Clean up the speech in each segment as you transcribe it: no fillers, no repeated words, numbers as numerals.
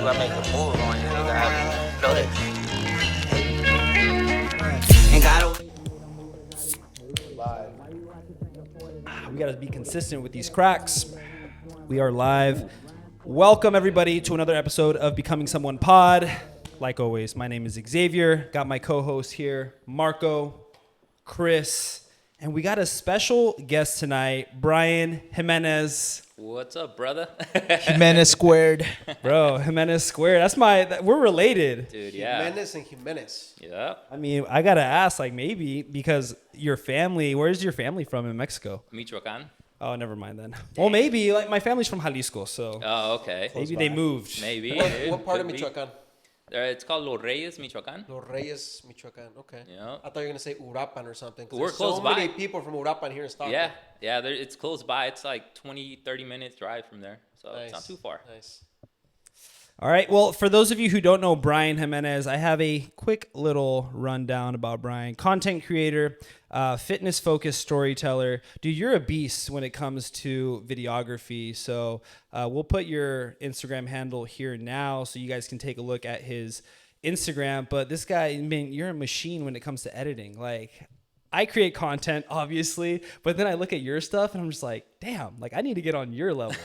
I make a move on you, nigga. I know this. Ain't gotta wait. We got to be consistent with these cracks. We are live. Welcome, everybody, to another episode of Becoming Someone Pod. Like always, my name is Xavier. Got my co-host here, Marco, Chris, and we got a special guest tonight, Brayan Jimenez. What's up, brother? Jimenez squared. Bro, Jimenez squared. We're related. Dude, yeah. Jimenez and Jimenez. Yeah. I mean, I got to ask, like, maybe because your family, where's your family from in Mexico? Michoacan. Oh, never mind then. Well, maybe. Like, my family's from Jalisco, so Oh, okay. maybe they moved. Maybe. What part of Could be. Michoacan? It's called Los Reyes, Michoacan. Los Reyes, Michoacan. Okay. Yeah. I thought you were going to say Urapan or something. 'Cause We're there's close so by. many people from Urapan here in Stockton. Yeah. It's close by. It's like 20, 30 minutes drive from there. So Nice. it's not too far. Nice. All right. Well, for those of you who don't know Brayan Jimenez, I have a quick little rundown about Brayan. Content creator, fitness-focused storyteller. Dude, you're a beast when it comes to videography. So we'll put your Instagram handle here now so you guys can take a look at his Instagram. But this guy, I mean, you're a machine when it comes to editing. Like, I create content, obviously, but then I look at your stuff and I'm just like, damn, like I need to get on your level.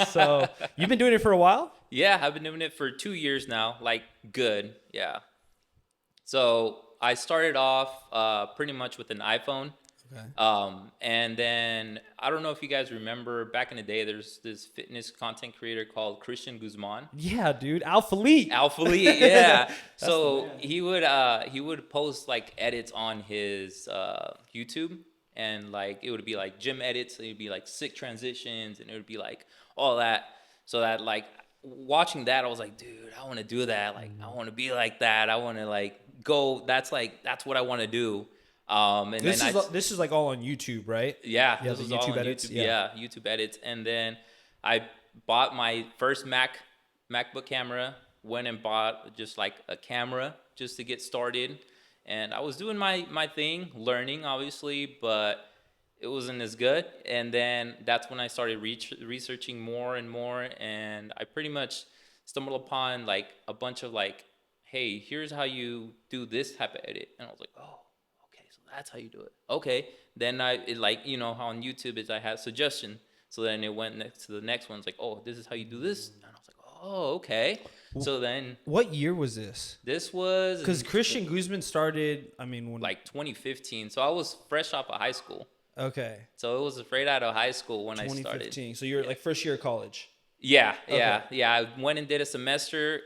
So you've been doing it for a while? Yeah, I've been doing it for 2 years now. Like, good. Yeah. So I started off pretty much with an iPhone. Okay. And then I don't know if you guys remember back in the day, there's this fitness content creator called Christian Guzman. Yeah, dude. Alpha League. Alpha Lee, yeah. the So man. he would post like edits on his YouTube, and like it would be like gym edits, and it'd be like sick transitions, and it would be like all that. So that like watching that, I was like, dude, I want to do that. Like I want to be like that. I want to like go. That's what I want to do. And This is like all on YouTube, right? yeah, Yeah, this the was all YouTube on edits, YouTube. yeah. Yeah, YouTube edits. And then I bought my first MacBook camera. Went and bought just like a camera just to get started. And I was doing my thing, learning obviously, but it wasn't as good. And then that's when I started researching more and more. And I pretty much stumbled upon like a bunch of like, hey, here's how you do this type of edit. And I was like, oh. That's how you do it. Okay. Then you know how on YouTube is I have suggestion. So then it went next to the next one. It's like, oh, this is how you do this. And I was like, oh, okay. So then What year was this? this was Because Christian Guzman started, I mean, when like 2015. So I was fresh off of high school. okay, So it was straight out of high school when I started. 2015. So you're like first year of college. Yeah. Okay. I went and did a semester.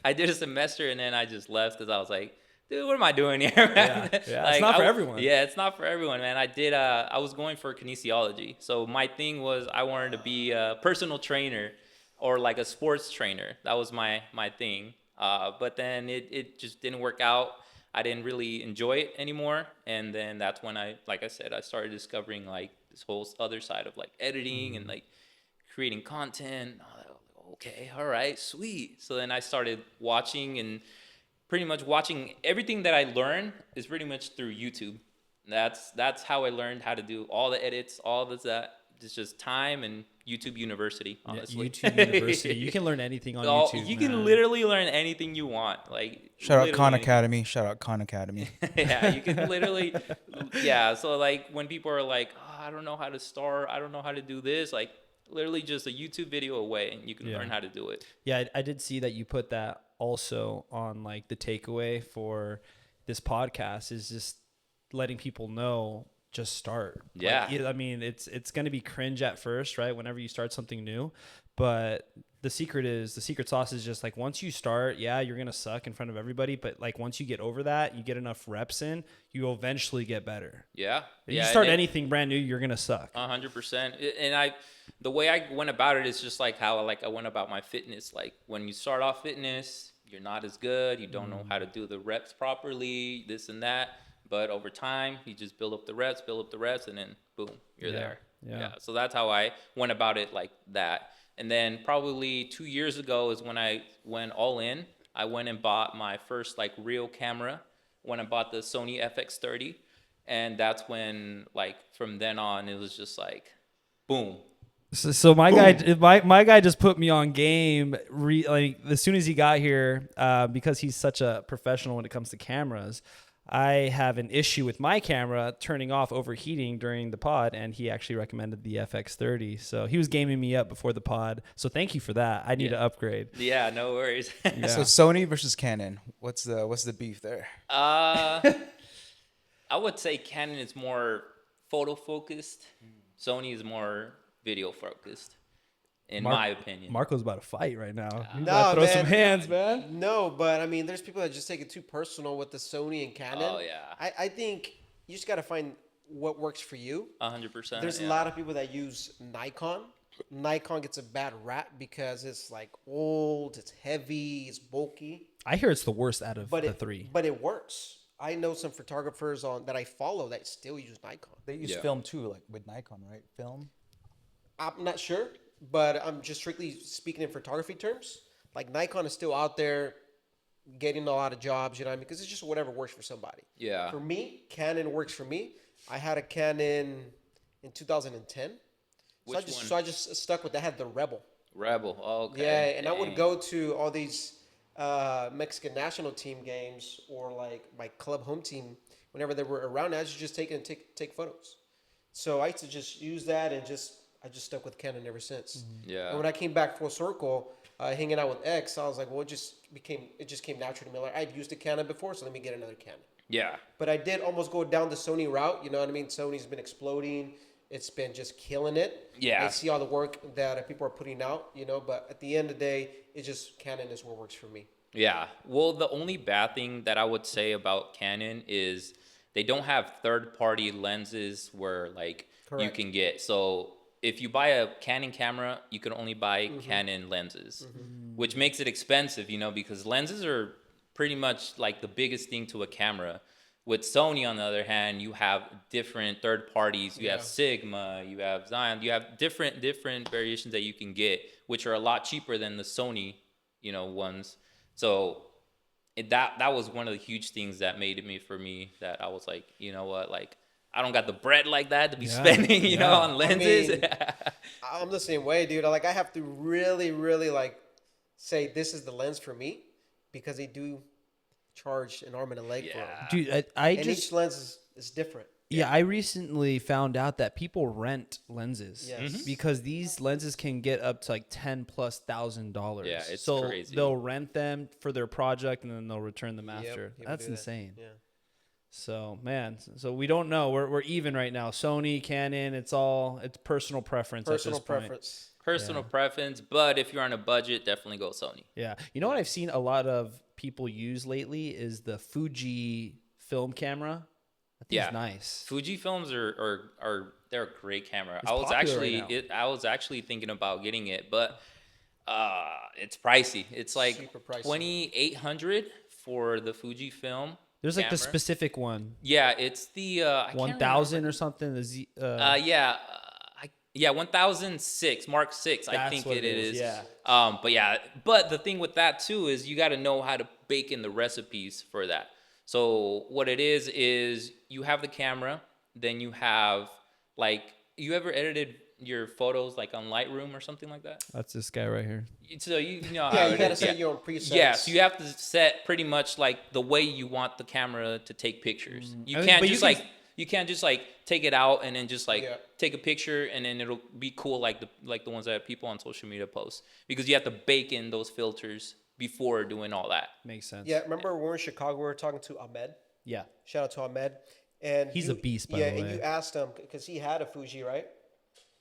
I did a semester and then I just left because I was like, dude, what am I doing here, man? Yeah. It's not for everyone. Yeah, it's not for everyone, man. I was going for kinesiology. So my thing was I wanted to be a personal trainer or like a sports trainer. That was my thing. But then it just didn't work out. I didn't really enjoy it anymore. And then that's when I started discovering like this whole other side of like editing and like creating content. Okay, all right, sweet. So then I started watching and pretty much watching everything that I learned is pretty much through YouTube. That's how I learned how to do all the edits, all this that. It's just time and YouTube University, honestly. YouTube University. You can learn anything on YouTube. You man. can literally learn anything you want. Like Shout out Khan literally. Academy. Shout out Khan Academy. Yeah, you can literally. Yeah, so like when people are like, oh, I don't know how to start, I don't know how to do this, like literally just a YouTube video away, and you can learn how to do it. Yeah, I did see that you put that also on like the takeaway for this podcast is just letting people know just start. Yeah. Like, I mean, it's going to be cringe at first, right? Whenever you start something new, but the secret sauce is just like once you start, yeah, you're going to suck in front of everybody, but like once you get over that, you get enough reps in, you will eventually get better. Yeah. If you start anything brand new, you're going to suck. 100%. And the way I went about it is just like how I went about my fitness. Like when you start off fitness, you're not as good. You don't know how to do the reps properly, this and that. But over time, you just build up the reps, and then boom, you're there. Yeah. So that's how I went about it like that. And then probably 2 years ago is when I went all in. I went and bought my first like real camera when I bought the Sony FX30. And that's when like from then on, it was just like, boom. So my guy just put me on game. Like as soon as he got here, because he's such a professional when it comes to cameras. I have an issue with my camera turning off overheating during the pod, and he actually recommended the FX30. So he was gaming me up before the pod. So thank you for that. I need to upgrade. Yeah, no worries. Yeah. So Sony versus Canon. What's the beef there? I would say Canon is more photo focused. Sony is more video focused, in my opinion. Marco's about to fight right now. He's No, about to throw man. some hands, man. No, but I mean, there's people that just take it too personal with the Sony and Canon. Oh, yeah. I think you just got to find what works for you. 100%. There's a lot of people that use Nikon. Nikon gets a bad rap because it's like old, it's heavy, it's bulky. I hear it's the worst out of But the it, three. But it works. I know some photographers that I follow that still use Nikon. They use Yeah. film too, like with Nikon, right? Film. I'm not sure, but I'm just strictly speaking in photography terms. Like Nikon is still out there getting a lot of jobs, you know what I mean? Because it's just whatever works for somebody. Yeah. For me, Canon works for me. I had a Canon in 2010. Which So I just stuck with that. I had the Rebel. Rebel. Okay. Yeah, and I would Dang. go to all these Mexican national team games or like my club home team whenever they were around. I used to just take it and take photos. So I used to just use that and I just stuck with Canon ever since. Yeah. And when I came back full circle, hanging out with X, I was like, well, it just came natural to me. Like I've used a Canon before, so let me get another Canon. Yeah. But I did almost go down the Sony route. You know what I mean? Sony's been exploding. It's been just killing it. Yeah. I see all the work that people are putting out, you know, but at the end of the day, it's just Canon is what works for me. Yeah. Well, the only bad thing that I would say about Canon is they don't have third-party lenses where like you Correct. can get. So if you buy a Canon camera, you can only buy Canon lenses, which makes it expensive, you know, because lenses are pretty much like the biggest thing to a camera. With Sony, on the other hand, you have different third parties. You have Sigma, you have Zion, you have different variations that you can get, which are a lot cheaper than the Sony, you know, ones. So that was one of the huge things that made it for me that I was like, you know what, like I don't got the bread like that to be spending, you know, on lenses. I mean, I'm the same way, dude. Like I have to really, really like say this is the lens for me because they do charge an arm and a leg for them. Dude, I And just each lens is different. Yeah, I recently found out that people rent lenses Yes. because these lenses can get up to like $10,000+. Yeah, it's so crazy. they'll rent them for their project and then they'll return them after. people That's do that. insane. Yeah. So man, so we don't know. We're even right now. Sony, Canon, it's personal preference. Personal at this point. preference. Personal preference, but if you're on a budget, definitely go Sony. Yeah, you know what I've seen a lot of people use lately is the Fuji film camera. I think it's nice. Fuji films are they're a great camera. It's I was popular right actually I was actually thinking about getting it, but it's pricey. It's like Super pricey. 2,800 for the Fuji film. There's like the camera. specific one, Yeah, it's the I can't 1000 or something. The Z, yeah, 1006 Mark 6. I That's think what it it is, is. yeah. But the thing with that too is you got to know how to bake in the recipes for that. So what it is you have the camera, then you have like you ever edited your photos like on Lightroom or something like that? That's this guy right here. So you know Yeah, how you it gotta is, set your own presets. Yeah, so you have to set pretty much like the way you want the camera to take pictures. You I mean, can't but just you can't just like take it out and then just like Yeah. take a picture and then it'll be cool like the ones that people on social media post, because you have to bake in those filters before doing all that. Makes sense. Yeah, remember when we were in Chicago, we were talking to Ahmed. Yeah. Shout out to Ahmed. And He's a beast, by yeah, the and way. you asked him because he had a Fuji, right?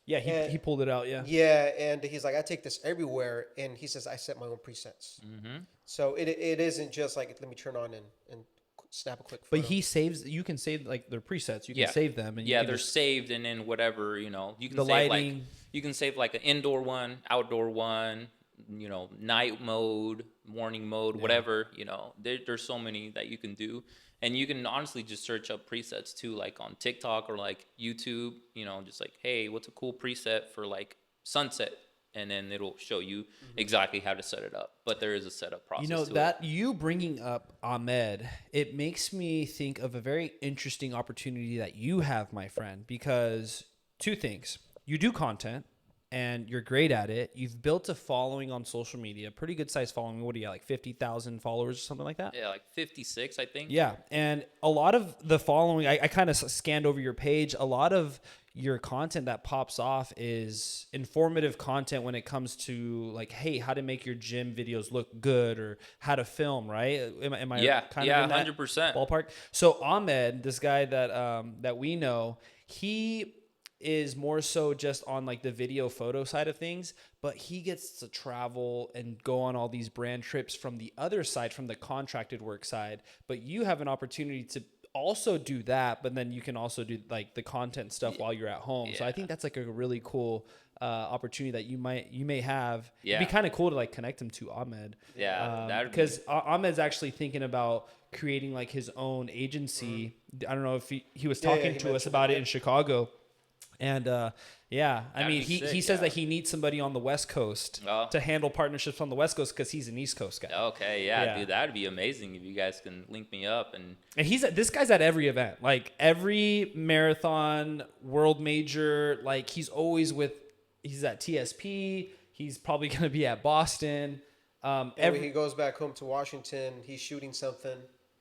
Yeah, And- he pulled it out. Yeah. Yeah, and he's like, I take this everywhere, and he says I set my own presets. Mm-hmm. So it isn't just like let me turn on and snap a quick But photo. he saves. You can save like their presets. You can Yeah. save them. And you Yeah, can they're just- saved, and then whatever, you know, you can The save lighting. like you can save like an indoor one, outdoor one, you know, night mode, morning mode, whatever, you know. There's so many that you can do. And you can honestly just search up presets too, like on TikTok or like YouTube, you know, just like, hey, what's a cool preset for like sunset? And then it'll show you exactly how to set it up. But there is a setup process. You know, to that you bringing up Ahmed, it makes me think of a very interesting opportunity that you have, my friend, because two things. You do content and you're great at it. You've built a following on social media, pretty good size following. What do you got, like 50,000 followers or something like that? Yeah, like 56, I think. Yeah, and a lot of the following, I kind of scanned over your page. A lot of your content that pops off is informative content when it comes to like, hey, how to make your gym videos look good or how to film, right? Am I kind of in that 100%. ballpark? So Ahmed, this guy that we know, he is more so just on like the video photo side of things, but he gets to travel and go on all these brand trips from the other side, from the contracted work side. But you have an opportunity to also do that, but then you can also do like the content stuff while you're at home. So I think that's like a really cool opportunity that you may have. Yeah. It'd be kind of cool to like connect him to Ahmed. Yeah, that'd be- because Ahmed's actually thinking about creating like his own agency. I don't know if he was talking he to us mentioned about that. it in Chicago. And I That'd mean, be he sick, says yeah. that he needs somebody on the West Coast Oh. to handle partnerships on the West Coast because he's an East Coast guy. Okay, yeah, Yeah. dude, that'd be amazing if you guys can link me up. And And this guy's at every event, like every marathon, world major. Like he's at TSP. He's probably going to be at Boston. And when he goes back home to Washington, he's shooting something.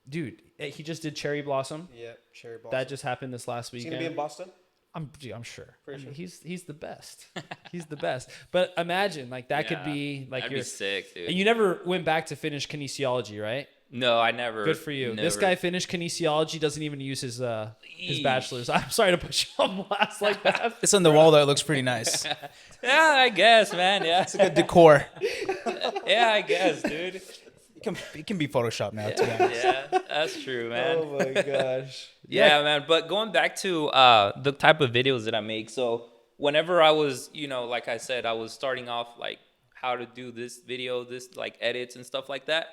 Dude, he just did Cherry Blossom. Yeah, Cherry Blossom. That just happened this last He's weekend. gonna be in Boston. I'm sure. Pretty I mean, sure. he's the best. He's the best. But imagine like that could Yeah, be like that'd be sick, dude. And you never went back to finish kinesiology, right? No, I never. Good for you. This never- guy finished kinesiology, doesn't even use his bachelor's. I'm sorry to put you on blast like that. It's on the wall though. It looks pretty nice. Yeah, I guess, man. Yeah, Good decor. yeah, I guess, dude. It can be Photoshop now, to be honest. Yeah, that's true, man. Oh my gosh. Yeah, man. But going back to the type of videos that I make. So whenever I was, like I said, I was starting off like how to do this video, this like edits and stuff like that.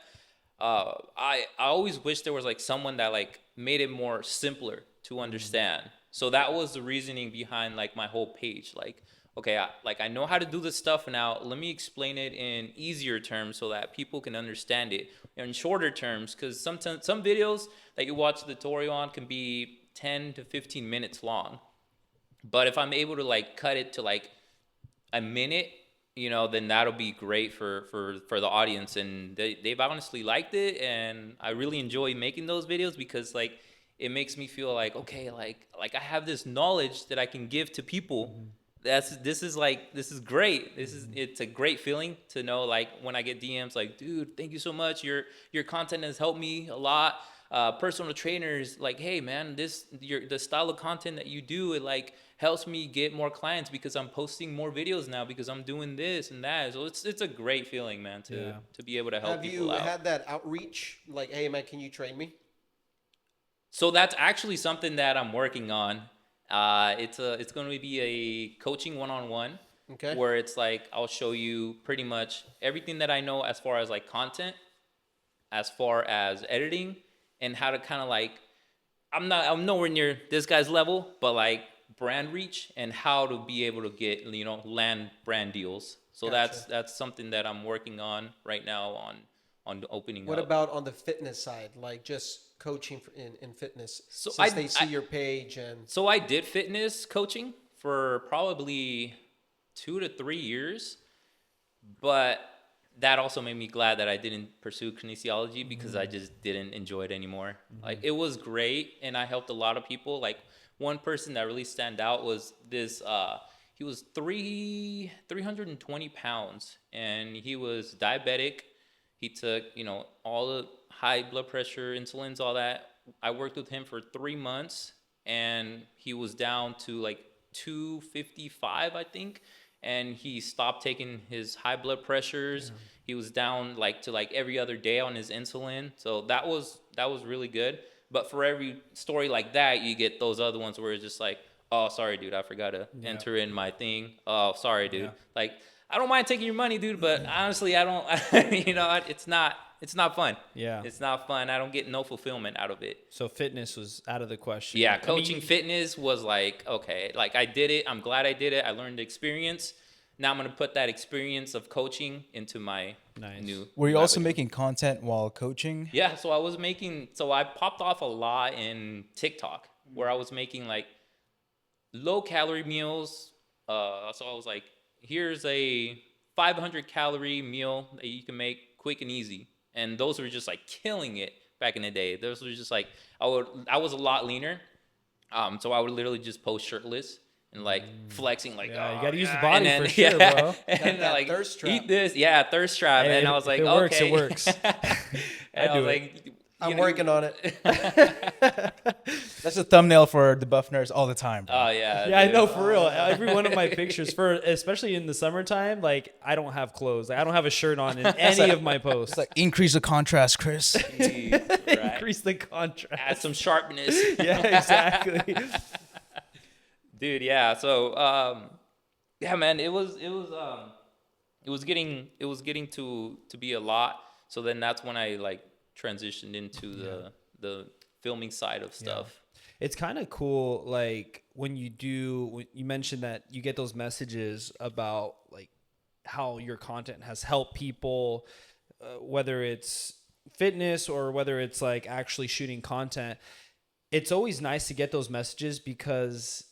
I always wish there was like someone that like made it more simpler to understand. So that was the reasoning behind like my whole page. Like, okay, I know how to do this stuff now. Let me explain it in easier terms so that people can understand it in shorter terms. Because sometimes some videos that you watch the tutorial on can be 10 to 15 minutes long. But if I'm able to like cut it to like a minute, then that'll be great for the audience. And they've honestly liked it. And I really enjoy making those videos because like it makes me feel like, okay, like I have this knowledge that I can give to people. This is great. It's a great feeling to know, like when I get DMs like, dude, thank you so much. Your content has helped me a lot. Personal trainers like, hey man, the style of content that you do, it like helps me get more clients because I'm posting more videos now because I'm doing this and that. So it's a great feeling, man, to be able to help Have people you out. had that outreach? Like, hey man, can you train me? So that's actually something that I'm working on. It's going to be a coaching one-on-one, Okay. where it's like I'll show you pretty much everything that I know as far as like content, as far as editing, and how to kind of like I'm nowhere near this guy's level, but like brand reach and how to be able to get land brand deals. So Gotcha. that's something that I'm working on right now on opening What up. about on the fitness side? Like just coaching in fitness. So Since they see your page and So I did fitness coaching for probably 2 to 3 years, but that also made me glad that I didn't pursue kinesiology because I just didn't enjoy it anymore. Like it was great and I helped a lot of people. Like one person that really stand out was this, he was 320 pounds and he was diabetic. He took, all the high blood pressure, insulins, all that. I worked with him for 3 months and he was down to like 255, I think. And he stopped taking his high blood pressures. He was down to every other day on his insulin. So that was really good. But for every story like that, you get those other ones where it's just like, oh, sorry, dude, I forgot to enter in my thing. Oh, sorry, dude. Yeah. Like, I don't mind taking your money, dude, but honestly, I don't, it's not fun. Yeah. It's not fun. I don't get no fulfillment out of it. So fitness was out of the question. Yeah, I mean, coaching fitness was like, okay, like I did it. I'm glad I did it. I learned the experience. Now I'm going to put that experience of coaching into my Nice. new. Were you also revenue. making content while coaching? Yeah, so I popped off a lot in TikTok where I was making like low calorie meals. So I was like here's a 500 calorie meal that you can make quick and easy. And those were just like killing it back in the day. Those were just like, I was a lot leaner. So I would literally just post shirtless and like flexing, like, Yeah, oh, you gotta use the yeah. body and then, for sure, yeah, bro. And that like, thirst trap. eat this, yeah, thirst trap. Hey, and I if was like, it okay, works, it works. And I was do it. like, I'm working on it. That's a thumbnail for the Buff Nerds all the time, bro. oh yeah, Yeah, I dude. know for real. Every one of my pictures, for especially in the summertime, like I don't have clothes. Like I don't have a shirt on in any of my posts. It's like increase the contrast, Chris. Right. Increase the contrast. Add some sharpness. Yeah, exactly. Dude, yeah. So yeah, man, it was getting to be a lot. So then that's when I like transitioned into the filming side of stuff. It's kind of cool, like when you mentioned that you get those messages about like how your content has helped people, whether it's fitness or whether it's like actually shooting content. It's always nice to get those messages because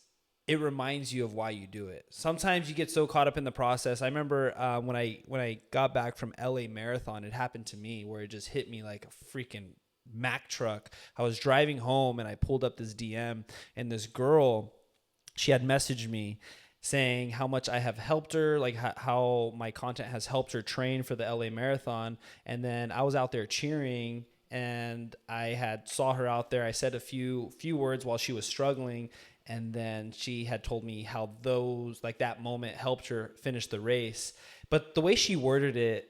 it reminds you of why you do it. Sometimes you get so caught up in the process. I remember when I got back from LA Marathon, it happened to me where it just hit me like a freaking Mack truck. I was driving home and I pulled up this DM, and this girl, she had messaged me saying how much I have helped her, like how my content has helped her train for the LA Marathon. And then I was out there cheering, and I had saw her out there. I said a few words while she was struggling, and then she had told me how those, like that moment helped her finish the race. But the way she worded it,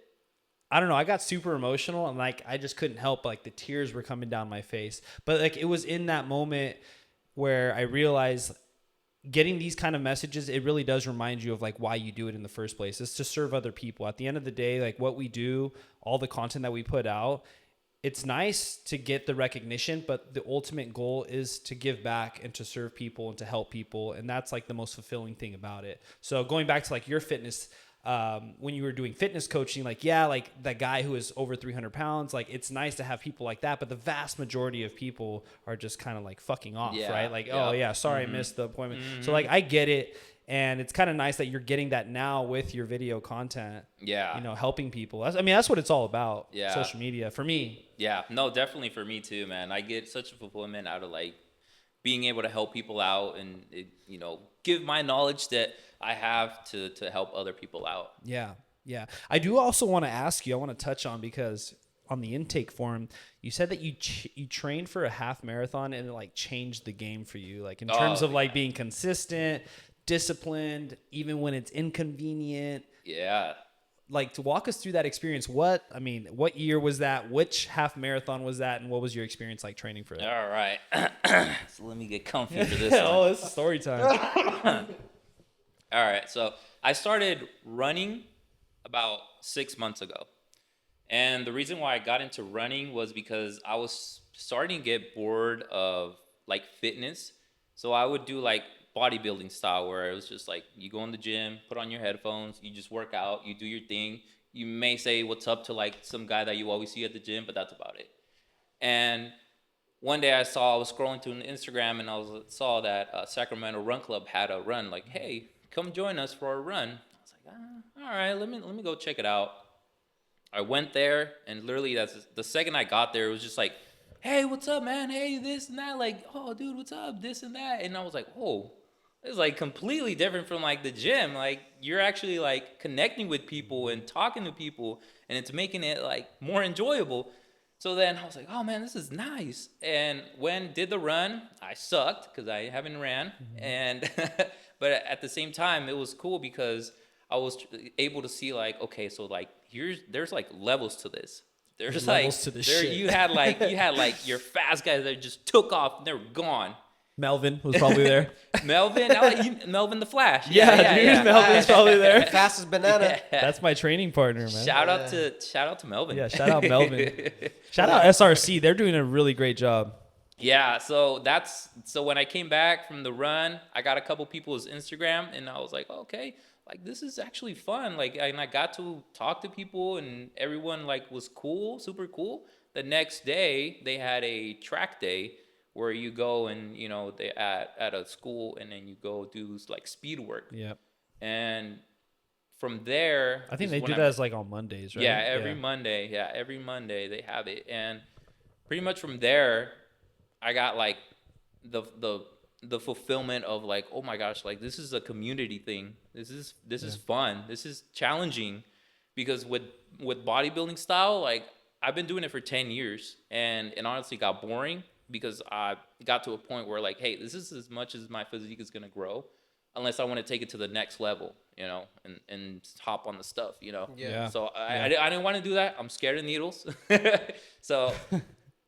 I don't know, I got super emotional, and like I just couldn't help, like the tears were coming down my face. But like it was in that moment where I realized getting these kind of messages, it really does remind you of like why you do it in the first place. It's to serve other people. At the end of the day, like what we do, all the content that we put out, it's nice to get the recognition, but the ultimate goal is to give back and to serve people and to help people. And that's like the most fulfilling thing about it. So going back to like your fitness, when you were doing fitness coaching, like, yeah, like that guy who is over 300 pounds, like it's nice to have people like that, but the vast majority of people are just kind of like fucking off, Yeah, right? Like, yeah. oh yeah, sorry, I missed the appointment. So like, I get it. And it's kind of nice that you're getting that now with your video content, Yeah. you know, helping people. That's what it's all about. Yeah. Social media for me. Yeah, no, definitely for me too, man. I get such a fulfillment out of like being able to help people out and you know, give my knowledge that I have to help other people out. Yeah. Yeah. I do also want to ask you, I want to touch on, because on the intake form, you said that you trained for a half marathon and it like changed the game for you, like in terms of like being consistent, disciplined, even when it's inconvenient. Yeah. Like, to walk us through that experience. What year was that? Which half marathon was that? And what was your experience like training for that? All right. So let me get comfy for this one. Oh, this is story time. All right. So I started running about 6 months ago. And the reason why I got into running was because I was starting to get bored of like fitness. So I would do like bodybuilding style, where it was just like you go in the gym, put on your headphones, you just work out, you do your thing. You may say what's up to like some guy that you always see at the gym, but that's about it. And one day I was scrolling through Instagram, and I saw that Sacramento Run Club had a run. Like, hey, come join us for a run. I was like, all right, let me go check it out. I went there, and literally the second I got there, it was just like, hey, what's up, man? Hey, this and that. Like, oh, dude, what's up? This and that. And I was like, whoa. It's like completely different from like the gym. Like you're actually like connecting with people and talking to people, and it's making it like more enjoyable. So then I was like, oh man, this is nice. And when did the run, I sucked because I haven't ran. And but at the same time, it was cool because I was able to see like, okay, so like there's like levels to this. There's levels like to this there shit. you had like your fast guys that just took off and they were gone. Melvin was probably there. Melvin, Melvin the Flash. Yeah, dude, Melvin's probably there. Fastest banana. That's my training partner, man. Shout out to Melvin. Yeah, shout out Melvin. Shout out SRC. They're doing a really great job. Yeah, so when I came back from the run, I got a couple people's Instagram, and I was like, okay, like this is actually fun. Like, and I got to talk to people, and everyone like was cool, super cool. The next day, they had a track day where you go and, you know, they at a school, and then you go do like speed work. Yep. And from there, I think is they when do I that as like on Mondays, right? Yeah, every Monday. Yeah, every Monday they have it, and pretty much from there, I got like the fulfillment of like, oh my gosh, like this is a community thing. This is fun. This is challenging, because with bodybuilding style, like I've been doing it for 10 years, and it honestly got boring because I got to a point where like, hey, this is as much as my physique is gonna grow, unless I want to take it to the next level, and hop on the stuff, Yeah. So Yeah. I didn't want to do that. I'm scared of needles. So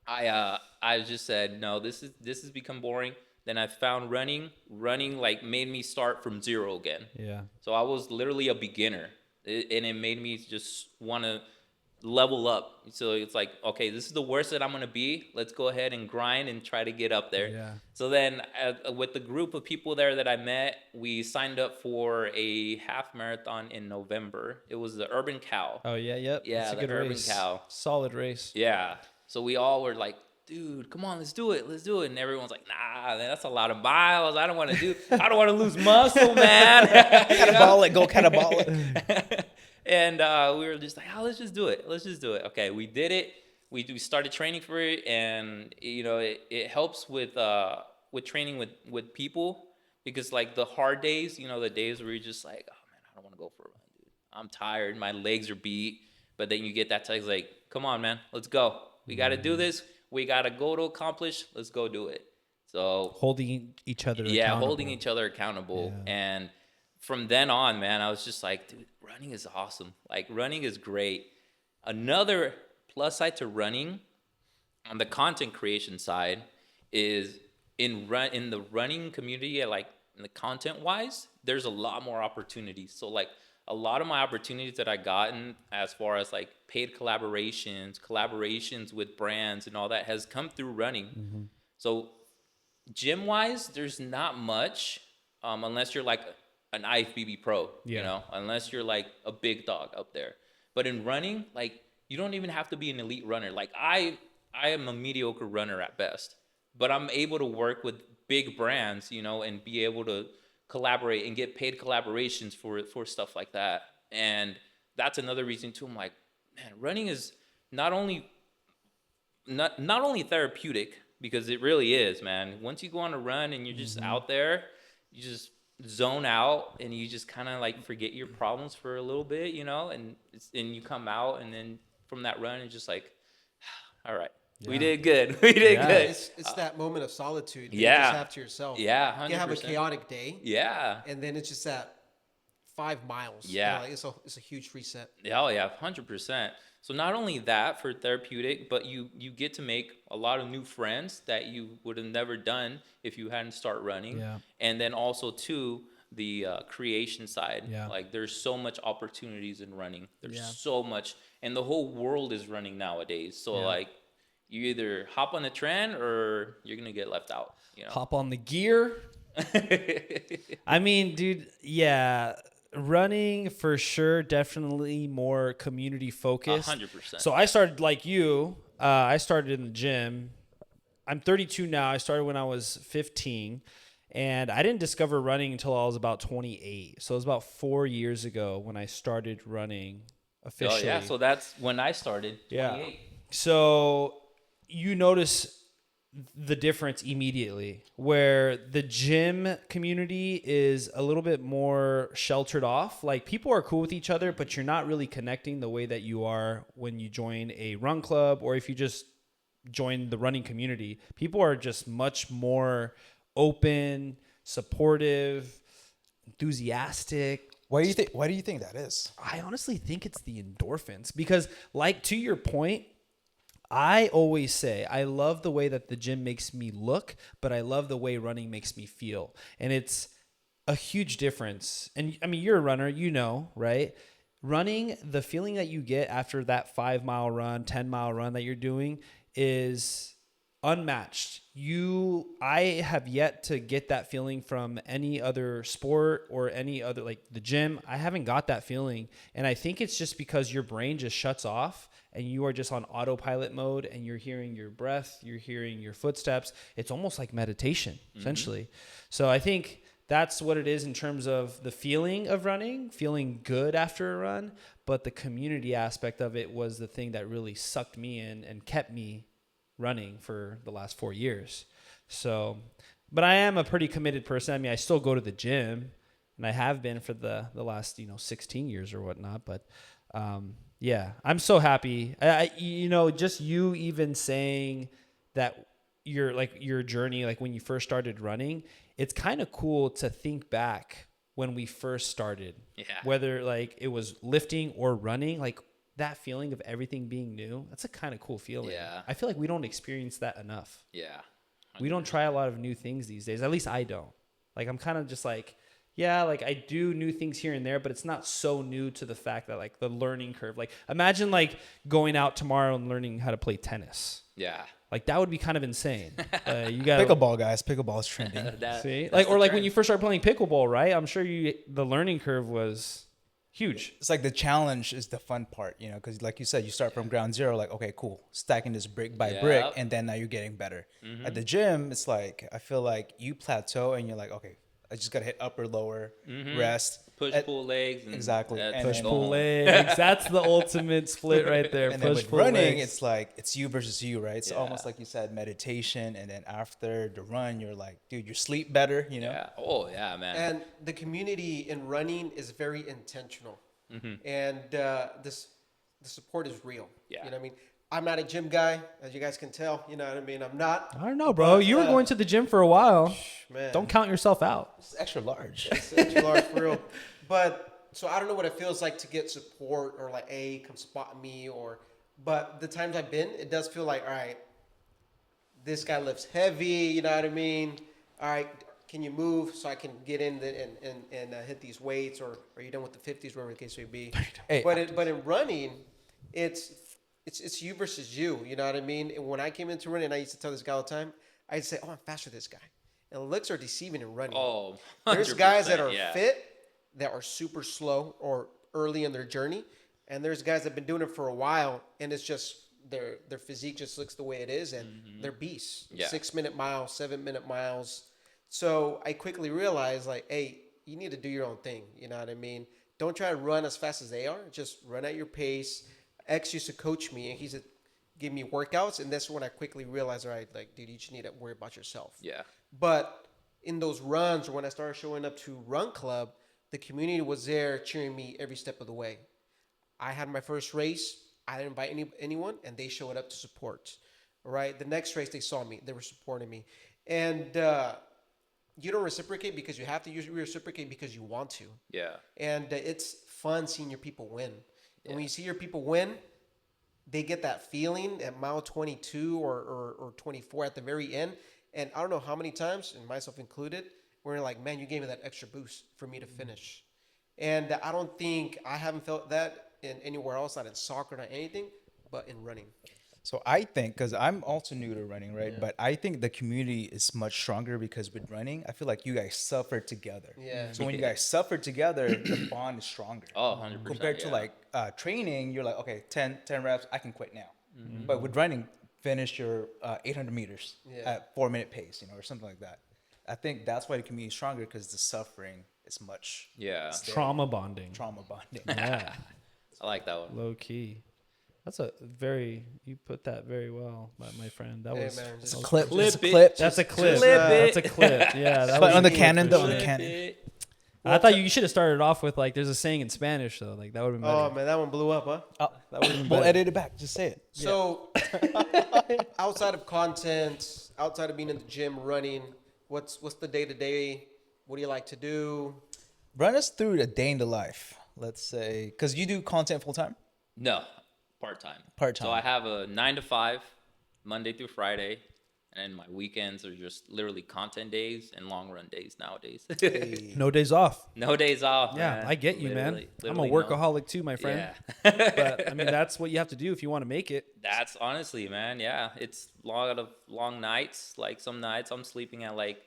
I just said, no, this has become boring. Then I found running. Running like made me start from zero again. Yeah. So I was literally a beginner, and it made me just want to level up. So it's like, okay, this is the worst that I'm gonna be. Let's go ahead and grind and try to get up there. Yeah. So then, with the group of people there that I met, we signed up for a half marathon in November. It was the Urban Cow. Oh yeah. Yep. Yeah, It's a the good Urban race. Cow. Solid race. Yeah. So we all were like, dude, come on, let's do it. And everyone's like, nah, man, that's a lot of miles. I don't want to lose muscle, man. Catabolic, go catabolic. And we were just like, oh, let's just do it. Okay, we did it. We started training for it, and it helps with training with people, because like the hard days, the days where you're just like, oh man, I don't want to go for a run, dude. I'm tired, my legs are beat. But then you get that text like, come on, man, let's go. We got to do this. We got a goal to accomplish. Let's go do it. So Holding each other yeah, accountable. holding each other accountable. Yeah. And from then on, man, I was just like, dude, running is awesome. Like, running is great. Another plus side to running on the content creation side is in the running community, like in the content wise, there's a lot more opportunities. So like a lot of my opportunities that I gotten as far as like paid collaborations with brands and all that has come through running. Mm-hmm. So gym wise, there's not much, unless you're like an IFBB pro, unless you're like a big dog up there. But in running, like you don't even have to be an elite runner. Like I am a mediocre runner at best, but I'm able to work with big brands, and be able to collaborate and get paid collaborations for stuff like that. And that's another reason too. I'm like, man, running is not only therapeutic, because it really is, man. Once you go on a run and you're just out there, you just zone out and you just kind of like forget your problems for a little bit, and you come out, and then from that run it's just like, all right, we did good. We did good. It's that moment of solitude that you Yeah. just have to yourself. Yeah, 100%. You have a chaotic day, Yeah. and then it's just that 5 miles. Yeah. Like it's a huge reset. Oh yeah, 100%. So not only that for therapeutic, but you get to make a lot of new friends that you would have never done if you hadn't started running. Yeah. And then also too, the creation side. Yeah. Like there's so much opportunities in running. There's Yeah. so much, and the whole world is running nowadays. So like you either hop on the trend or you're gonna get left out. Hop on the gear. I mean, dude, yeah. Running for sure, definitely more community focused. 100%. So I started like you. I started in the gym. I'm 32 now. I started when I was 15, and I didn't discover running until I was about 28. So it was about 4 years ago when I started running officially. Oh yeah, so that's when I started. 28. Yeah. So you notice the difference immediately, where the gym community is a little bit more sheltered off. Like people are cool with each other, but you're not really connecting the way that you are when you join a run club, or if you just join the running community. People are just much more open, supportive, enthusiastic. Why do you think that is? I honestly think it's the endorphins, because like to your point, I always say I love the way that the gym makes me look, but I love the way running makes me feel. And it's a huge difference. And I mean, you're a runner, right? Running, the feeling that you get after that 5-mile run, 10-mile run that you're doing is unmatched. I have yet to get that feeling from any other sport or any other, like the gym. I haven't got that feeling. And I think it's just because your brain just shuts off and you are just on autopilot mode, and you're hearing your breath, you're hearing your footsteps. It's almost like meditation, essentially. So I think that's what it is in terms of the feeling of running, feeling good after a run. But the community aspect of it was the thing that really sucked me in and kept me running for the last 4 years. So, but I am a pretty committed person. I mean, I still go to the gym, and I have been for the last 16 years or whatnot. But yeah, I'm so happy. Just you even saying that your journey, like when you first started running, it's kind of cool to think back when we first started. Yeah. Whether like it was lifting or running, like that feeling of everything being new, that's a kind of cool feeling. Yeah. I feel like we don't experience that enough. Yeah. We don't try a lot of new things these days. At least I don't. Like I'm kind of just like, yeah, like I do new things here and there, but it's not so new to the fact that like the learning curve. Like imagine like going out tomorrow and learning how to play tennis. Yeah. Like that would be kind of insane. You got Pickleball, guys. Pickleball is trending. see, That's like the or like trend. when you first started playing pickleball, right? I'm sure the learning curve was huge. It's like the challenge is the fun part, because like you said, you start from ground zero, like, okay, cool, stacking this brick by brick, Yep. and then now you're getting better. At the gym, it's like, I feel like you plateau and you're like, okay, I just got to hit upper, lower, rest. Push, pull legs. And Exactly. that's And Push then- go pull home. legs. That's the ultimate split right there. And then Push with pull running, legs. it's like, it's you versus you, right? It's Yeah. almost like you said, meditation. And then after the run, you're like, dude, you sleep better, Yeah. Oh, yeah, man. And the community in running is very intentional, and the support is real. Yeah. You know what I mean? I'm not a gym guy, as you guys can tell. You know what I mean? I'm not. I don't know, bro. But, You were going to the gym for a while. Man, Don't count yourself out. It's extra large. it's too large for real. But so I don't know what it feels like to get support or like, hey, come spot me, but the times I've been, it does feel like, all right, this guy lifts heavy. You know what I mean? All right, can you move so I can get in and hit these weights, or are you done with the 50s, whatever the case may be? Hey, but in running, it's you versus you. You know what I mean? And when I came into running, I used to tell this guy all the time. I'd say, "Oh, I'm faster than this guy." And looks are deceiving in running. Oh, There's guys that 100%, are yeah. fit, that are super slow or early in their journey, and there's guys that have been doing it for a while, and it's just their physique just looks the way it is, and they're beasts. Yeah. 6-minute miles, 7-minute miles. So I quickly realized, like, hey, you need to do your own thing. You know what I mean? Don't try to run as fast as they are. Just run at your pace. X used to coach me, and he said, give me workouts, and that's when I quickly realized, all right, like, dude, you just need to worry about yourself. Yeah. But in those runs, or when I started showing up to Run Club, the community was there cheering me every step of the way. I had my first race. I didn't invite anyone, and they showed up to support. All right. The next race, they saw me. They were supporting me. And you don't reciprocate because you have to. You reciprocate because you want to. Yeah. And it's fun seeing your people win. And when you see your people win, they get that feeling at mile 22 or 24 at the very end. And I don't know how many times, and myself included, where you're like, man, you gave me that extra boost for me to finish. And I haven't felt that in anywhere else, not in soccer, not anything, but in running. So I think, because I'm also new to running, right? But I think the community is much stronger because with running, I feel like you guys suffer together. Yeah. So when you guys suffer together, the bond is stronger. Oh, 100%. Compared to yeah. like training, you're like, okay, 10 reps, I can quit now. But with running, finish your 800 meters at 4-minute pace, or something like that. I think that's why the community is stronger, because the suffering is much Yeah. Trauma bonding. trauma bonding. Yeah. I like that one. Low key. That's you put that very well, my friend. That Hey, was, man, that just was- Clip, Clip just a it. clip. that's a clip. clip it. That's a clip. Yeah. That But was on the good cannon, for though, on sure. the cannon. I thought you should have started off with like, there's a saying in Spanish though. Like that would have been better. Oh, man, that one blew up, huh? That would have been We'll better. edit it back. Just say it. So, outside of content, outside of being in the gym, running, what's the day-to-day? What do you like to do? Run us through the day in the life. Let's say, because you do content full time. No, part-time. Part-time. So I have a 9 to 5, Monday through Friday, and my weekends are just literally content days and long run days nowadays. No days off. No days off. Yeah, man. I get you, man. Literally I'm a workaholic too, my friend. Yeah. But I mean, that's what you have to do if you want to make it. That's honestly, man. Yeah, it's long nights. Like some nights I'm sleeping at like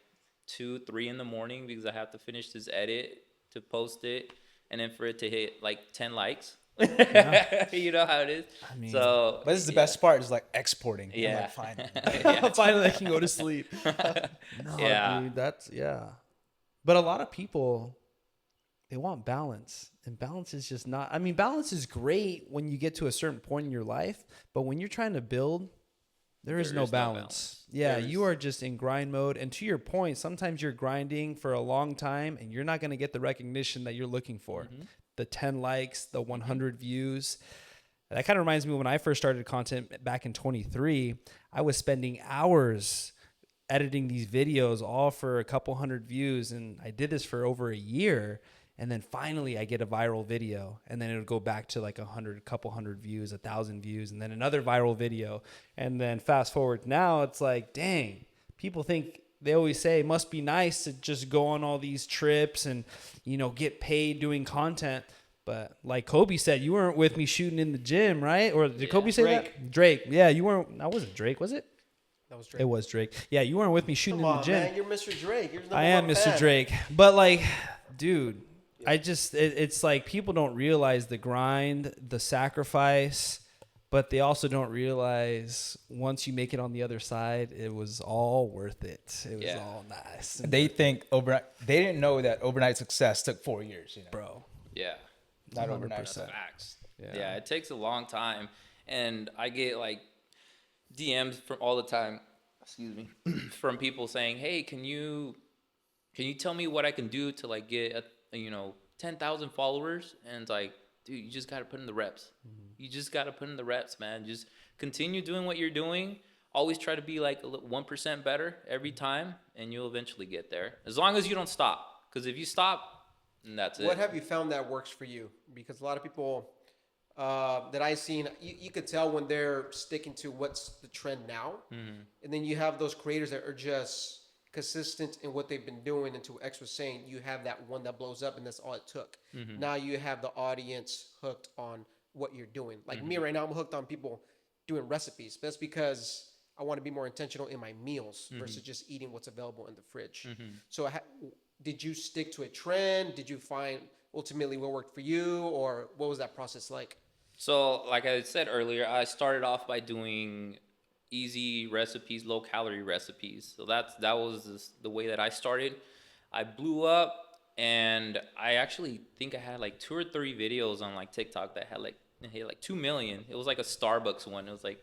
2, 3 in the morning because I have to finish this edit to post it, and then for it to hit like 10 likes. You know how it is. I mean, so, But this is the best part, is like exporting. Yeah. I'm like, fine. Yeah. Finally, I can go to sleep. No, Yeah. dude, that's But a lot of people, they want balance, and balance is just not. I mean, balance is great when you get to a certain point in your life, but when you're trying to build, there is no balance. Yeah, you are just in grind mode. And to your point, sometimes you're grinding for a long time and you're not going to get the recognition that you're looking for. The 10 likes, the 100 views. That kind of reminds me when I first started content back in 23, I was spending hours editing these videos all for a couple hundred views. And I did this for over a year. And then finally I get a viral video, and then it would go back to like couple hundred views, 1,000 views, and then another viral video. And then fast forward now, it's like, dang, people think, they always say it must be nice to just go on all these trips and, you know, get paid doing content. But like Kobe said, you weren't with me shooting in the gym, right? Or did Kobe say that? Drake. Yeah, you weren't. That wasn't Drake, was it? That was Drake. It was Drake. Yeah, you weren't with me shooting in the gym. Man, you're Mr. Drake. You're I am Mr. Drake. But like, dude, it's like people don't realize the grind, the sacrifice, but they also don't realize once you make it on the other side, it was all worth it. It was all nice. They think they didn't know that overnight success took 4 years, you know? Bro. Yeah. Not overnight. Facts. Yeah, it takes a long time. And I get like DMs from all the time, from people saying, hey, can you tell me what I can do to like get 10,000 followers? And it's like, dude, you just got to put in the reps. You just got to put in the reps, man. Just continue doing what you're doing. Always try to be like 1% better every time, and you'll eventually get there. As long as you don't stop. Because if you stop, then that's it. What have you found that works for you? Because a lot of people that I've seen, you could tell when they're sticking to what's the trend now. And then you have those creators that are just consistent in what they've been doing. And to X was saying, you have that one that blows up, and that's all it took. Now you have the audience hooked on what you're doing. Like me right now, I'm hooked on people doing recipes. That's because I want to be more intentional in my meals versus just eating what's available in the fridge. So did you stick to a trend? Did you find ultimately what worked for you, or what was that process like? So like I said earlier, I started off by doing easy recipes, low calorie recipes. So that was the way that I started. I blew up, and I actually think I had like 2 or 3 videos on like TikTok that had like 2 million. It was like a Starbucks one. It was like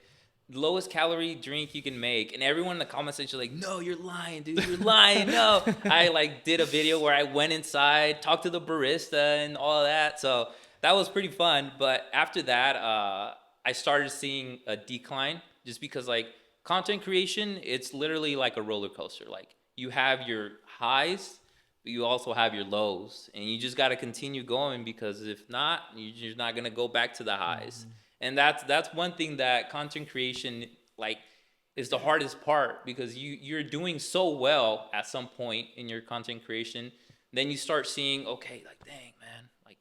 lowest calorie drink you can make, and everyone in the comment section was like, no, you're lying, dude, you're lying. No. I like did a video where I went inside, talked to the barista and all of that. So that was pretty fun. But after that, I started seeing a decline, just because like content creation, it's literally like a roller coaster. Like you have your highs, but you also have your lows, and you just got to continue going, because if not, you're not going to go back to the highs. And that's one thing that content creation like is the hardest part, because you're doing so well at some point in your content creation. Then you start seeing, okay, like, dang, man, like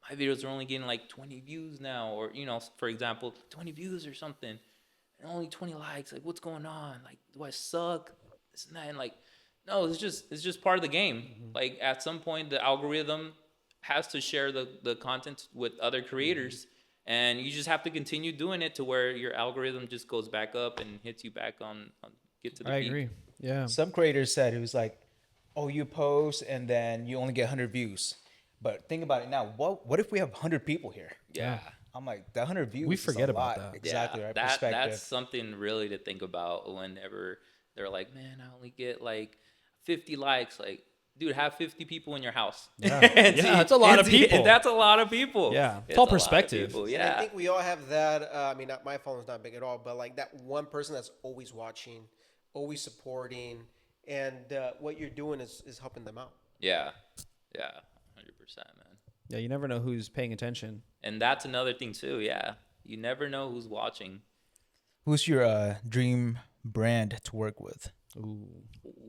my videos are only getting like 20 views now, or, for example, 20 views or something, and only 20 likes. Like, what's going on? Like, do I suck? This and that. And like, no, it's just part of the game. Like at some point, the algorithm has to share the content with other creators. And you just have to continue doing it to where your algorithm just goes back up and hits you back on get to the peak. I agree. Yeah. Some creators said it was like, oh, you post and then you only get 100 views. But think about it now. What if we have 100 people here? Yeah. I'm like, the 100 views. We is forget a about lot. that. Exactly, Yeah, right? that's Perspective. something really to think about whenever they're like, man, I only get like 50 likes. Like, dude, have 50 people in your house. Yeah, that's a lot of people. That's a lot of people. Yeah, it's all perspective. Yeah. And I think we all have that. I mean, my following's not big at all, but like that one person that's always watching, always supporting, and what you're doing is helping them out. Yeah. 100%, man. Yeah, you never know who's paying attention. And that's another thing too. Yeah, you never know who's watching. Who's your dream brand to work with? Ooh.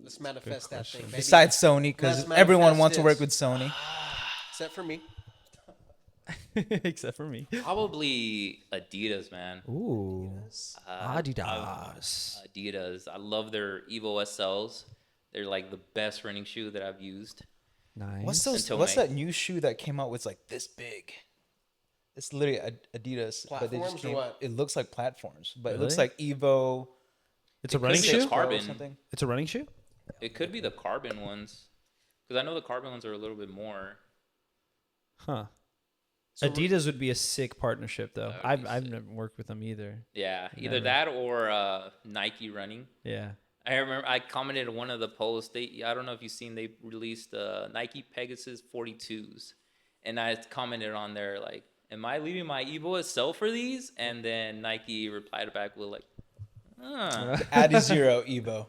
Let's manifest that thing, baby. Besides Sony, because Let's everyone manifest wants to work this. with Sony. Except for me. Except for me. Probably Adidas, man. Ooh. Adidas. I love their Evo SLs. They're like the best running shoe that I've used. Nice. What's that new shoe that came out with like this big? It's literally Adidas, but they just Platforms or what? it looks like platforms, but it Really? looks like Evo. It's a running could be a shoe? carbon. Or something. It's a running shoe? It could be the carbon ones. Because I know the carbon ones are a little bit more. Huh. So Adidas would be a sick partnership, though. That would I've be sick. never worked with them either. Yeah, either Never. that or Nike running. Yeah. I remember I commented on one of the posts. I don't know if you've seen, they released Nike Pegasus 42s, and I commented on there like, "Am I leaving my Evo SL for these?" And then Nike replied back with like, Addy Zero Evo.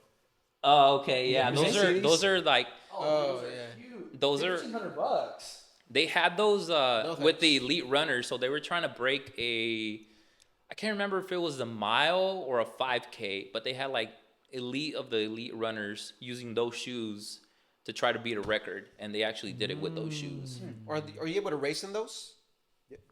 "Oh, okay, yeah, you seen those are like Oh yeah. those are." $1,500. They had those with thanks. the elite runners, so they were trying to break I can't remember if it was a mile or a 5K, but they had like elite of the elite runners using those shoes to try to beat a record, and they actually did it with those shoes. Are you able to race in those?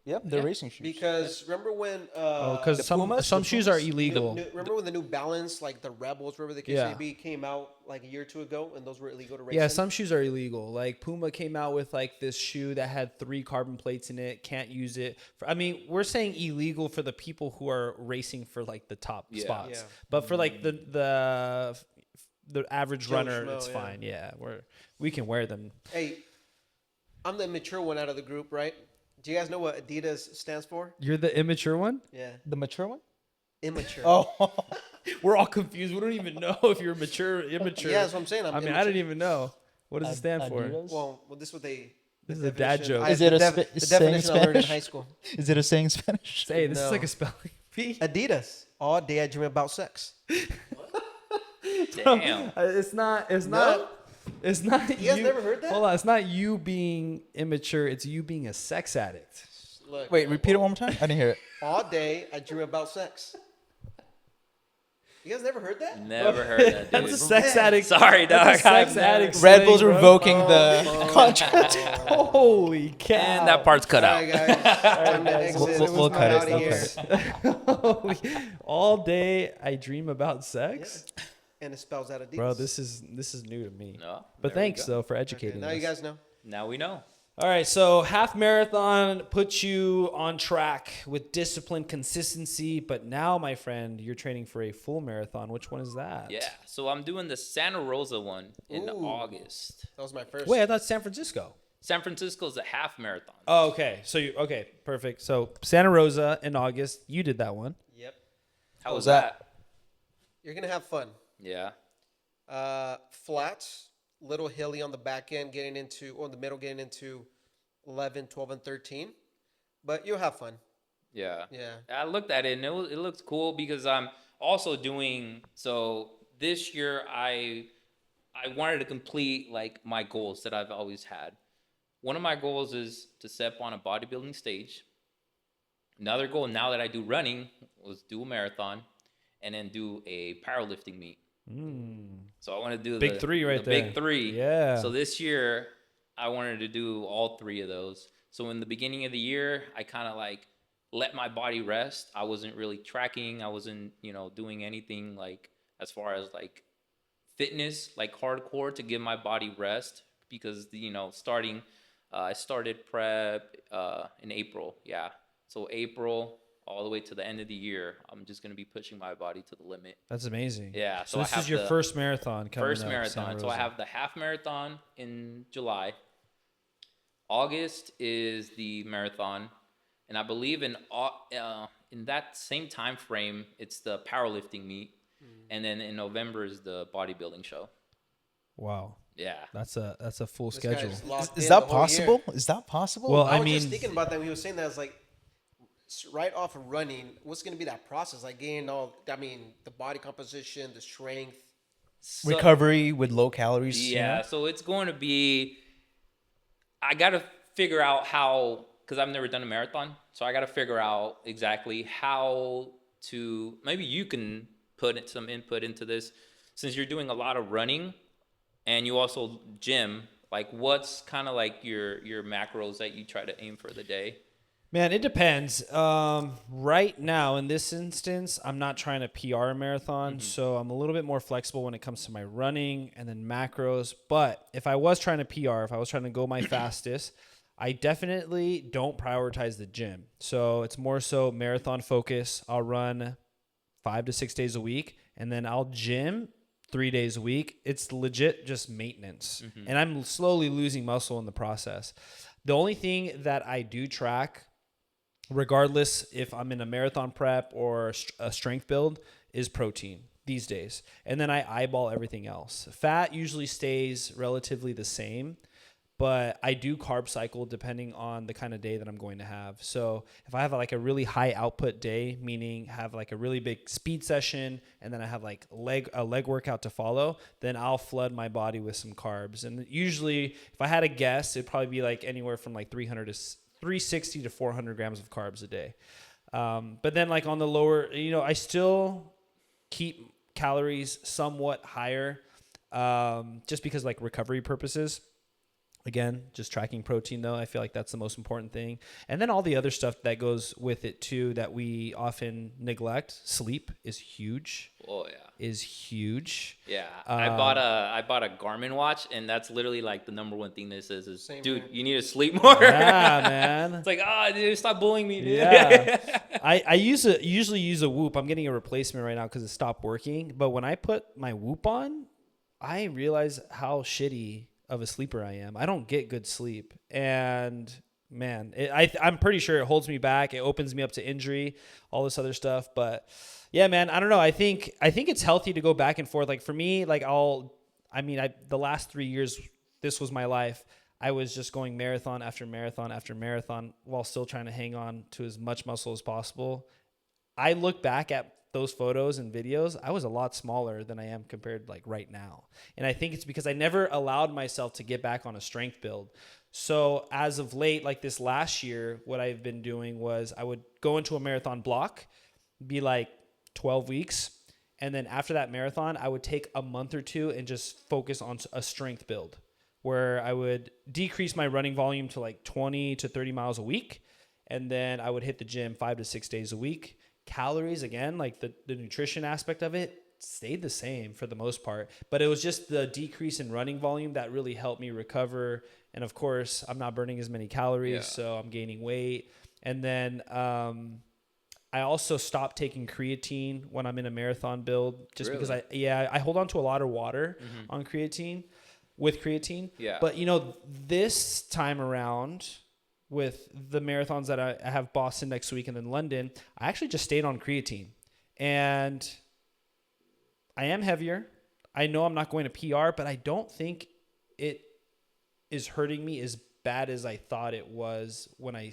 Yep, they're Yeah. racing shoes. Because remember when Because the some Pumas? some The shoes are Pumas? illegal. remember when the New Balance, like the Rebels, whatever the case Yeah. may be, came out like a year or two ago, and those were illegal to race. Yeah, in? some shoes are illegal. Like Puma came out with like this shoe that had 3 carbon plates in it. Can't use it. I mean, we're saying illegal for the people who are racing for like the top Yeah. spots, Yeah. but for like the average Joe runner, Schmo, it's yeah. fine. Yeah, we can wear them. Hey, I'm the immature one out of the group, right? Do you guys know what Adidas stands for? You're the immature one. Yeah, The mature one? immature. Oh, We're all confused. We don't even know if you're mature, immature. Yeah, that's what I'm saying. I mean, I immature. didn't even know. What does it stand for? Adidas? Well, this is what they. This is the a dad definition- joke. Is it a the saying in definition I learned in Spanish? high school? Is it a saying in Spanish? Hey, this is No. like a spelling bee. Adidas. All day I dream about sex. Damn. It's not. It's not. It's not. You guys never heard that? Hold on. It's not you being immature. It's you being a sex addict. Look, Wait, repeat it one more time. I didn't hear it. all day I dream about sex. You guys never heard that? Never heard that, That's a dude. sex addict. Sorry, dog. That's a sex addict. Red slang, Bull's bro. revoking the contract. Holy cow! And that part's cut All out. right, guys. Time to exit. We'll cut it, Outta we'll here. cut it. All day I dream about sex, And it spells out Adidas. bro. This is new to me. No, But there we thanks go. though for Okay, educating now us. you guys know. Now we know. All right, so half marathon puts you on track with discipline, consistency, but now, my friend, you're training for a full marathon. Which one is that? Yeah. So I'm doing the Santa Rosa one in Ooh. August. That was my first. Wait, I thought San Francisco. San Francisco's a half marathon. Oh, okay. So okay, perfect. So Santa Rosa in August. You did that one. Yep. How was that? that? You're gonna have fun. Yeah. Flats, little hilly on the back end, getting into, or in the middle, getting into 11, 12, and 13. But you'll have fun. Yeah. Yeah. I looked at it and it looks cool because I'm also doing, so this year I wanted to complete like my goals that I've always had. One of my goals is to step on a bodybuilding stage. Another goal now that I do running was do a marathon and then do a powerlifting meet. So I want to do Big the three right the there. Big three. Yeah. So this year I wanted to do all 3 of those. So in the beginning of the year, I kind of like let my body rest. I wasn't really tracking. I wasn't, doing anything like as far as like fitness, like hardcore to give my body rest because, starting, I started prep in April. Yeah. So April all the way to the end of the year, I'm just going to be pushing my body to the limit. That's amazing. Yeah. So I this have is your the first marathon coming first up, marathon. Santa So I Rosa. have the half marathon in July. August is the marathon, and I believe in that same time frame, it's the powerlifting meet, and then in November is the bodybuilding show. Wow. Yeah. That's a full This schedule. guy's locked Is in that the whole year. possible? Is that possible? Well, I I was mean, just thinking about that when he was saying that. I was like, right off of running, what's going to be that process? Like getting the body composition, the strength. So- recovery with low calories. you Yeah, know? so it's going to be. I got to figure out how, because I've never done a marathon, so I got to figure out exactly how to. Maybe you can put some input into this, since you're doing a lot of running, and you also gym. Like, what's kind of like your macros that you try to aim for the day? Man, it depends. Right now, in this instance, I'm not trying to PR a marathon, so I'm a little bit more flexible when it comes to my running and then macros. But if I was trying to PR, if I was trying to go my fastest, I definitely don't prioritize the gym. So it's more so marathon focus. I'll run 5 to 6 days a week, and then I'll gym 3 days a week, it's legit just maintenance. And I'm slowly losing muscle in the process. The only thing that I do track, regardless if I'm in a marathon prep or a strength build, is protein these days. And then I eyeball everything else. Fat usually stays relatively the same, but I do carb cycle depending on the kind of day that I'm going to have. So if I have like a really high output day, meaning have like a really big speed session, and then I have like a leg workout to follow, then I'll flood my body with some carbs. And usually, if I had a guess, it'd probably be like anywhere from like 360 to 400 grams of carbs a day. But then like on the lower, I still keep calories somewhat higher, just because like recovery purposes. Again, just tracking protein though, I feel like that's the most important thing. And then all the other stuff that goes with it too that we often neglect. Sleep is huge. Oh yeah. Is huge. Yeah. I bought a Garmin watch, and that's literally like the number one thing that it says is, Same dude, here. you need to sleep more. Yeah, man. It's like, dude, stop bullying me, dude. Yeah. I usually use a Whoop. I'm getting a replacement right now because it stopped working. But when I put my Whoop on, I realize how shitty of a sleeper I am. I don't get good sleep, and man, I'm pretty sure it holds me back. It opens me up to injury, all this other stuff. But yeah, man, I don't know. I think it's healthy to go back and forth. Like for me, like the last 3 years, this was my life. I was just going marathon after marathon after marathon while still trying to hang on to as much muscle as possible. I look back at those photos and videos, I was a lot smaller than I am compared like right now. And I think it's because I never allowed myself to get back on a strength build. So as of late, like this last year, what I've been doing was I would go into a marathon block, be like 12 weeks. And then after that marathon, I would take a month or two and just focus on a strength build where I would decrease my running volume to like 20 to 30 miles a week. And then I would hit the gym 5 to 6 days a week. Calories, again, like the nutrition aspect of it stayed the same for the most part, but it was just the decrease in running volume that really helped me recover. And of course, I'm not burning as many calories, so I'm gaining weight. And then I also stopped taking creatine when I'm in a marathon build, just because I hold on to a lot of water on creatine with creatine. Yeah. But this time around, with the marathons that I have Boston next week and then London, I actually just stayed on creatine, and I am heavier. I know I'm not going to PR, but I don't think it is hurting me as bad as I thought it was when I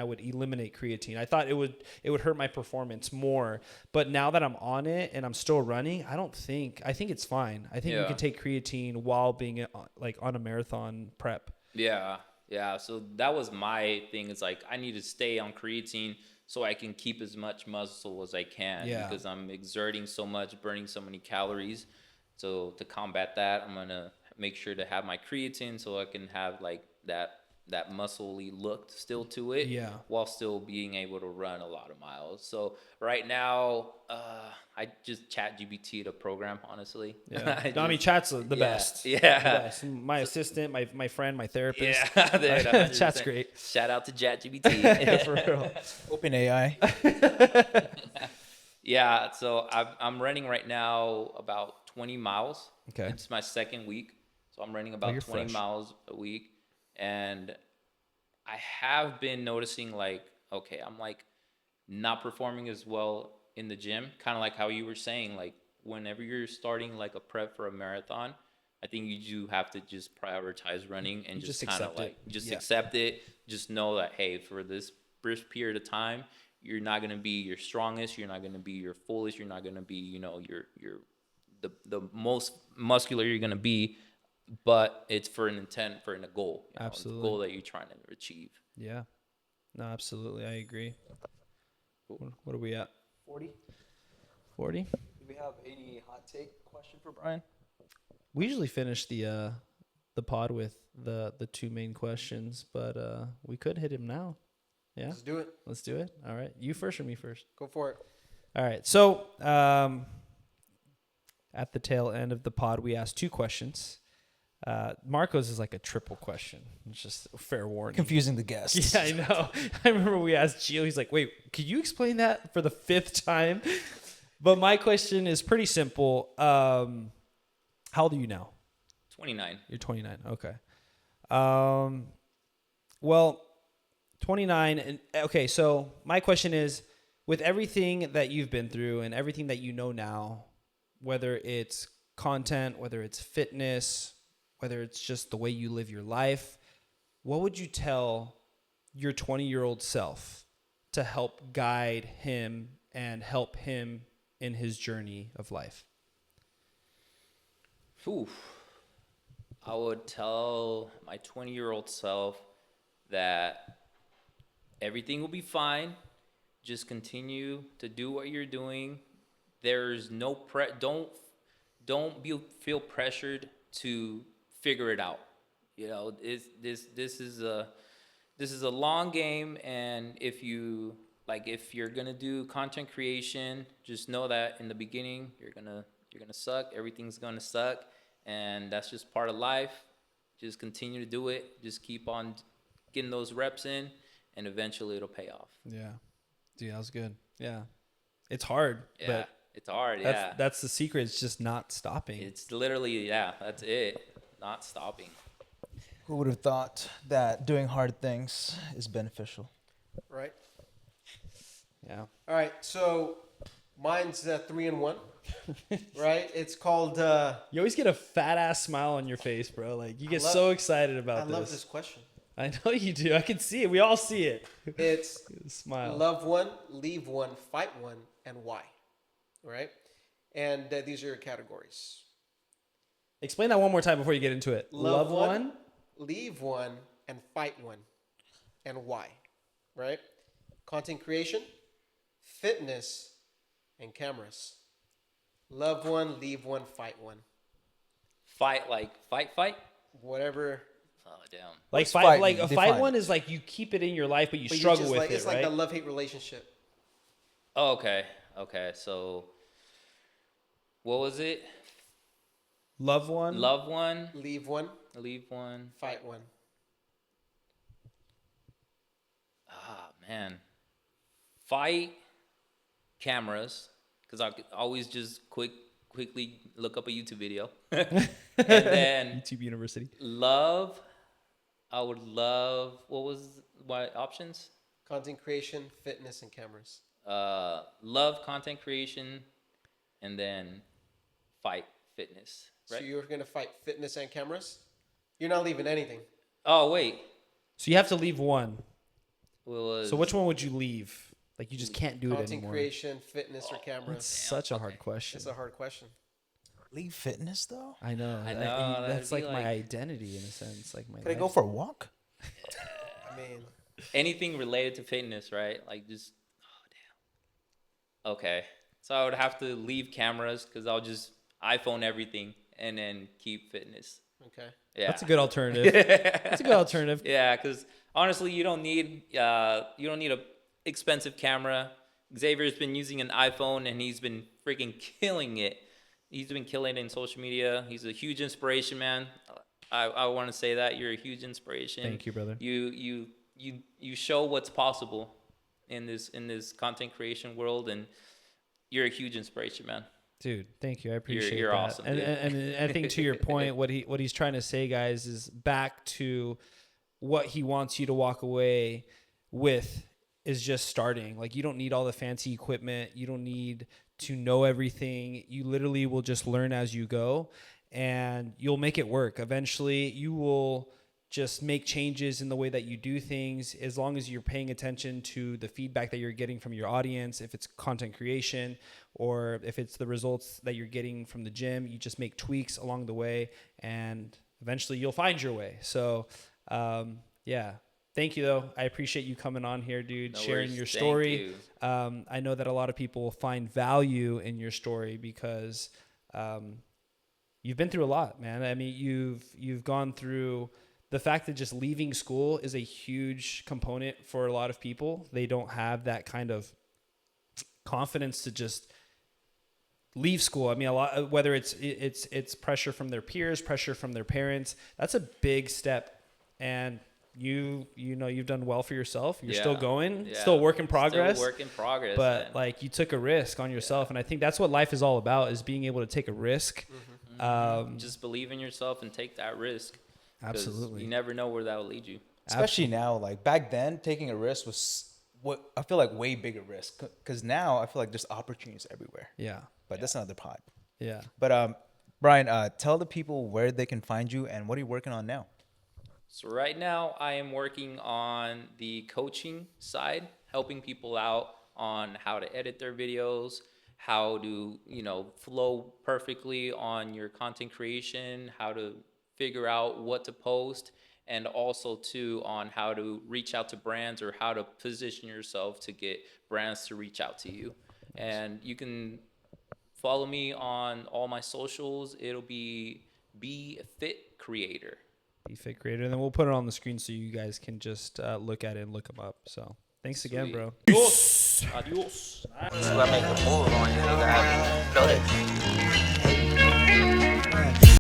would eliminate creatine. I thought it would hurt my performance more, but now that I'm on it and I'm still running, I think it's fine. I think you can take creatine while being like on a marathon prep. Yeah. Yeah, so that was my thing. It's like I need to stay on creatine so I can keep as much muscle as I can because I'm exerting so much, burning so many calories. So to combat that, I'm going to make sure to have my creatine so I can have like that muscle-y look still to it while still being able to run a lot of miles. So right now, I just chat GPT to program, honestly. Yeah. Chat's the best. Yeah. The best. My assistant, my friend, my therapist. Yeah. Chat's great. Shout out to chat GPT. For real. Open AI. Yeah, so I'm running right now about 20 miles. Okay. It's my second week. So I'm running about 20 miles a week. And I have been noticing like, okay, I'm like not performing as well in the gym. Kind of like how you were saying, like whenever you're starting like a prep for a marathon, I think you do have to just prioritize running and just kind of like accept it. Just know that, hey, for this brief period of time, you're not going to be your strongest. You're not going to be your fullest. You're not going to be, the most muscular you're going to be. But it's for an intent, for a goal. Absolutely. A goal that you're trying to achieve. Yeah. No, absolutely. I agree. Cool. What are we at? 40. 40? Do we have any hot take question for Brian? We usually finish the pod with the two main questions, but we could hit him now. Yeah? Let's do it. Let's do it. All right. You first or me first? Go for it. All right. So at the tail end of the pod, we asked two questions. Marco's is like a triple question. It's just a fair warning. Confusing the guests. Yeah, I know. I remember we asked Gio. He's like, wait, could you explain that for the 5th time? But my question is pretty simple. How old are you now? 29. You're 29. Okay. Well, 29. And okay, so my question is, with everything that you've been through and everything that you know now, whether it's content, whether it's fitness, whether it's just the way you live your life, what would you tell your 20-year-old self to help guide him and help him in his journey of life? Oof. I would tell my 20-year-old self that everything will be fine. Just continue to do what you're doing. There's no feel pressured to figure it out. You know, this is a long game, and if you're gonna do content creation, just know that in the beginning you're gonna suck. Everything's gonna suck, and that's just part of life. Just continue to do it. Just keep on getting those reps in, and eventually it'll pay off. Yeah. Dude, that was good. Yeah. It's hard, Yeah, but it's hard. that's the secret. It's just not stopping. It's literally, that's it. Not stopping. Who would have thought that doing hard things is beneficial? Right. Yeah. All right. So mine's 3-in-1. Right. It's called. You always get a fat ass smile on your face, bro. Like you get love- so excited about I this. love this question. I know you do. I can see it. We all see it. It's Smile. love one, leave one, fight one, and why. Right. And these are your categories. Explain that one more time before you get into it. Love one, leave one, and fight one, and why. Right. Content creation, fitness, and cameras. Love one, leave one, fight one. Fight, like fight? Whatever. Oh, damn. Like What's fight, fight like mean? a fight Define. one is like you keep it in your life, but you But struggle just with like, it, it's right? like the love-hate relationship. Oh, okay. So, what was it? Love one. Love one, Leave one, leave one. fight one. Ah, man. Fight cameras, because I could always just quickly look up a YouTube video. And then YouTube University. love, I would love, what options? Content creation, fitness, and cameras. Love content creation, and then fight fitness, right? So you're going to fight fitness and cameras? You're not leaving anything. Oh, wait. So you have to leave one. Was So which one would you leave? Like you just can't do it Content anymore. creation, fitness, or cameras. It's such a hard question. It's a hard question. Leave fitness though? I know. I know, That's that'd like be my like- identity in a sense. Like my. Could I go life. for a walk? I mean, anything related to fitness, right? Like just, oh, damn. Okay. So I would have to leave cameras because I'll just iPhone everything and then keep fitness. okay. Yeah. That's a good alternative. That's a good alternative. Yeah, because honestly, you don't need a expensive camera. Xavier's been using an iPhone and he's been freaking killing it. He's been killing it in social media. He's a huge inspiration, man. I want to say that you're a huge inspiration. Thank you, brother. You show what's possible in this content creation world, and you're a huge inspiration, man. Dude, thank you. I appreciate you're that. awesome, And, dude. and I think to your point, what he's trying to say, guys, is back to what he wants you to walk away with is just starting. Like you don't need all the fancy equipment. You don't need to know everything. You literally will just learn as you go, and you'll make it work. Eventually, you will just make changes in the way that you do things as long as you're paying attention to the feedback that you're getting from your audience. If it's content creation or if it's the results that you're getting from the gym, you just make tweaks along the way and eventually you'll find your way. So, yeah. Thank you though. I appreciate you coming on here, dude, No sharing worries. your Thank story. you. I know that a lot of people will find value in your story because, you've been through a lot, man. I mean, you've gone through. The fact that just leaving school is a huge component for a lot of people. They don't have that kind of confidence to just leave school. I mean, a lot, whether it's pressure from their peers, pressure from their parents, that's a big step. And you've done well for yourself. You're still going, still a work in progress. Still work in progress. But man. like you took a risk on yourself. And I think that's what life is all about, is being able to take a risk Just believe in yourself and take that risk. 'Cause Absolutely. You never know where that will lead you. Especially now, like back then, taking a risk was what I feel like way bigger risk. Because now I feel like there's opportunities everywhere. Yeah. But that's another pod. Yeah. But Brian, tell the people where they can find you and what are you working on now? So right now I am working on the coaching side, helping people out on how to edit their videos, how to, flow perfectly on your content creation, how to figure out what to post, and also too on how to reach out to brands or how to position yourself to get brands to reach out to you. And you can follow me on all my socials. It'll be Fit Creator. Be Fit Creator. And then we'll put it on the screen so you guys can just look at it and look them up. So thanks again, Sweet. bro. Adios. Adios. You gotta make a move on it. You gotta know that.